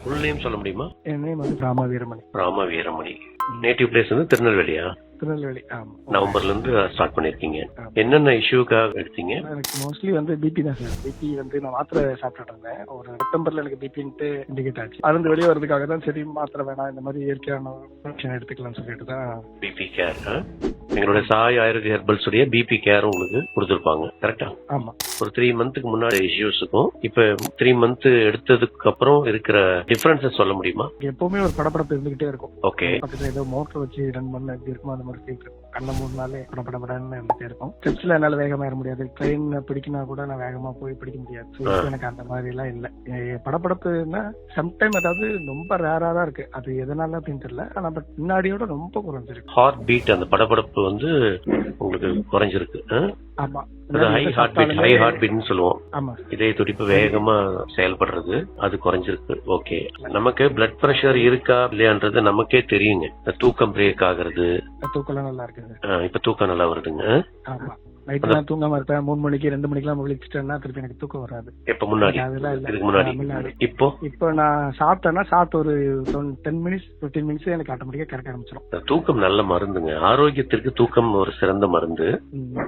Full name சொல்ல முடியுமா? என் name வந்து ராமா வீரமணி. ராம வீரமணி. நேட்டிவ் பிளேஸ் வந்து திருநெல்வேலியா? திருநெல்வேலி. ஆமா. நவம்பர்ல இருந்து ஸ்டார்ட் பண்ணிருக்கீங்க. ஆமா. என்னென்ன இஷ்யூக்காக எடுத்தீங்க? எனக்கு மோஸ்ட்லி வந்து பிபி தான் சார். பிபி வந்து நான் மாத்திரை சாப்பிட்டுட்டு இருந்தேன். ஒரு செப்டம்பர்ல எனக்கு பிபின்ட்டு இண்டிகேட் ஆச்சு. அதுல வெளியே வரதுக்காக தான் சரி மாத்திரை வேணாம், இந்த மாதிரி இயற்கையான ஆப்ஷன் எடுத்துக்கலாம்னு சொல்லிட்டு தான். BP care. எங்களோட சாய் ஆயுர்வேத ஹெர்பல்ஸ் உடைய பிபி கேர் உங்களுக்கு கொடுத்துருப்பாங்க, கரெக்டா? ஆமா. ஒரு 3 மந்த்துக்கு முன்னாடி இஷ்யூஸுக்கும் இப்ப 3 மந்த் எடுத்ததுக்கு அப்புறம் இருக்கிற டிஃபரன்ஸஸ் சொல்ல முடியுமா? எப்பவுமே ஒரு படப்படப்பு இருந்துகிட்டே இருக்கும். ஓகே. பக்கத்துல ஏதோ மோட்டர் வச்சு ரன் பண்ண எப்படி இருக்குமோ அந்த மாதிரி ஃபீல் இருக்கும். கண்ண 3 நாளே படப்படப்படன்னு இருந்துட்டே இருக்கும். ஸ்டெப்ஸ்ல என்னால வேகமா ஏற முடியாது. ட்ரெயின் பிடிக்கினா கூட நான் வேகமா போய் பிடிக்க முடியாது. So, இப்ப எனக்கு அந்த மாதிரி எல்லாம் இல்ல. படப்படப்புன்னா சம்டைம் அதாவது ரொம்ப ரேரா தான் இருக்கு. அது எதனால அப்படின்னு தெரியல. ஆனா பட் முன்னாடியோட ரொம்ப குறைஞ்சிருக்கு. ஹார்ட் பீட், அந்த படபடப்பு வந்து உங்களுக்கு குறைஞ்சிருக்கு. ஆமா. ஹை ஹார்ட் பீட்னு சொல்லுவோம். ஆமா. இதய துடிப்பு வேகமா செயல்படுறது அது குறைஞ்சிருக்கு. ஓகே. நமக்கு பிளட் பிரஷர் இருக்கா இல்லையான்றது நமக்கே தெரியுங்க. தூக்கம் பிரேக் ஆகுறது. தூக்கம் நல்லா இருக்கு. இப்ப தூக்கம் நல்லா வருதுங்க. ஆமா. நைட் நான் தூங்காம இருப்பேன். 3 மணிக்கு 2 மணிக்கெல்லாம் விழிச்சிட்டேன்னா திருப்பி எனக்கு தூக்கம் வராது. எப்ப முன்னாடி? அதெல்லாம் இல்ல. இதுக்கு முன்னாடி. இப்போ நான் சாப்பிட்டேன்னா சாப்பிட்டு ஒரு 10 மினிட்ஸ் 15 மினிட்ஸ் எனக்கு ஆட்டோமேட்டிக்கா கரெக்ட் ஆரம்பிச்சிடும். தூக்கம் நல்ல மருந்துங்க. ஆரோக்கியத்திற்கு தூக்கம் ஒரு சிறந்த மருந்து.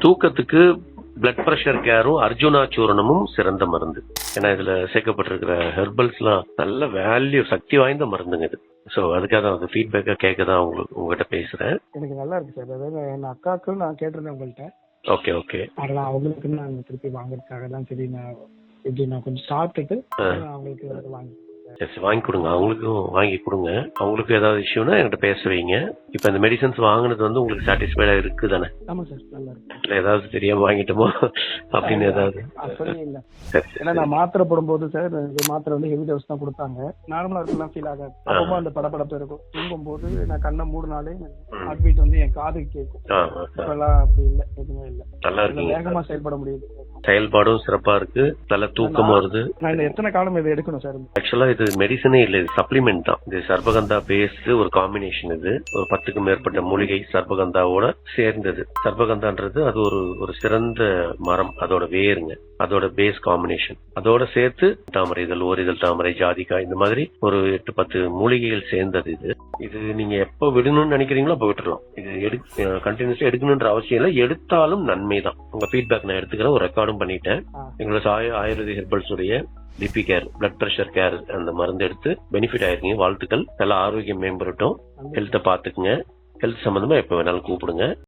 தூக்கத்துக்கு பிளட் பிரஷர் கேரும் அர்ஜுனா சூரணமும் சிறந்த மருந்து. ஏன்னா இதுல சேர்க்கப்பட்டிருக்கிற ஹெர்பல்ஸ் எல்லாம் நல்ல வேல்யூ, சக்தி வாய்ந்த மருந்துங்க இது. சோ அதுக்காக தான் ஃபீட்பேக்கா கேட்கதான் உங்ககிட்ட பேசுறேன். எனக்கு நல்லா இருக்கு சார். அதாவது என் அக்காவுக்கு நான் கேட்டிருந்தேன் உங்கள்கிட்ட. Okay okay. அதெல்லாம் அவங்களுக்கு நான் திருப்பி வாங்குறதுக்காக தான் சரி நான் எப்படி நான் கொஞ்சம் சாப்பிட்டுட்டு அவங்களுக்கு வாங்கி வாங்கி கொடுங்க. அவங்களுக்கும் வாங்கி கொடுங்க. அவங்களுக்கு ஏதாவது இஷ்யூனா என்கிட்ட பேச வைங்க. இப்ப இந்த மெடிசன்ஸ் வாங்குனது வந்து உங்களுக்கு சாட்டிஸ்ஃபைடா இருக்கு தானே? ஆமா சார். நல்லா இருக்கு. இல்ல ஏதாவது தெரியாம வாங்கிட்டோமோ அப்படின்னு ஏதாவது? அப்படி இல்ல. ஏன்னா நான் மாத்திரை போடும்போது சார் மாத்திரை வந்து ஹெவி டோஸ் தான் கொடுத்தாங்க. நார்மலா இருக்கலாம் ஃபீல் ஆகாது. அப்பவும் அந்த படப்படப்பு இருக்கும். தூங்கும் போது நான் கண்ணை 3 நாளே ஹார்ட் பீட் வந்து என் காதுக்கு கேட்கும். இப்பெல்லாம் அப்படி இல்ல, எதுவுமே இல்ல. நல்லா இருக்கு. வேகமா செயல்பட முடியுது. செயல்பாடும் சிறப்பா இருக்கு. நல்ல தூக்கம் வருது. நான் எத்தனை காலம் இதை எடுக்கணும் சார்? ஆக்சுவலா இது மெடிசனே இல்ல, இது சப்ளிமெண்ட் தான். இது சர்பகந்தா பேஸ்ட் ஒரு காம்பினேஷன். இது ஒரு 10க்கும் மேற்பட்ட மூலிகை சர்பகந்தாவோட சேர்ந்தது. சர்பகந்தான்றது அது ஒரு சிறந்த மரம். அதோட வேருங்க, அதோட பேஸ் காம்பினேஷன். அதோட சேர்த்து தாமரை இதழ், ஓரிதழ் தாமரை, ஜாதிக்காய், இந்த மாதிரி ஒரு 8-10 மூலிகைகள் சேர்ந்தது. இது நீங்க எப்ப விடணும்னு நினைக்கிறீங்களோ அப்ப விட்டுறலாம். இது கண்டினியூஸா எடுக்கணும்ன்ற அவசியம் இல்லை. எடுத்தாலும் நன்மை தான். உங்க ஃபீட்பேக் நான் எடுத்துக்கிறேன், ஒரு ரெக்கார்டும் பண்ணிட்டேன். எங்களோட ஆயுர்வேத ஹெர்பல்ஸ் உடைய BP care, blood pressure care அந்த மருந்து எடுத்து பெனிஃபிட் ஆயிருக்கீங்க. வாழ்த்துக்கள். நல்லா ஆரோக்கியம் மேம்படட்டும். ஹெல்த்தை பாத்துக்குங்க. ஹெல்த் சம்பந்தமா எப்ப வேணாலும் கூப்பிடுங்க.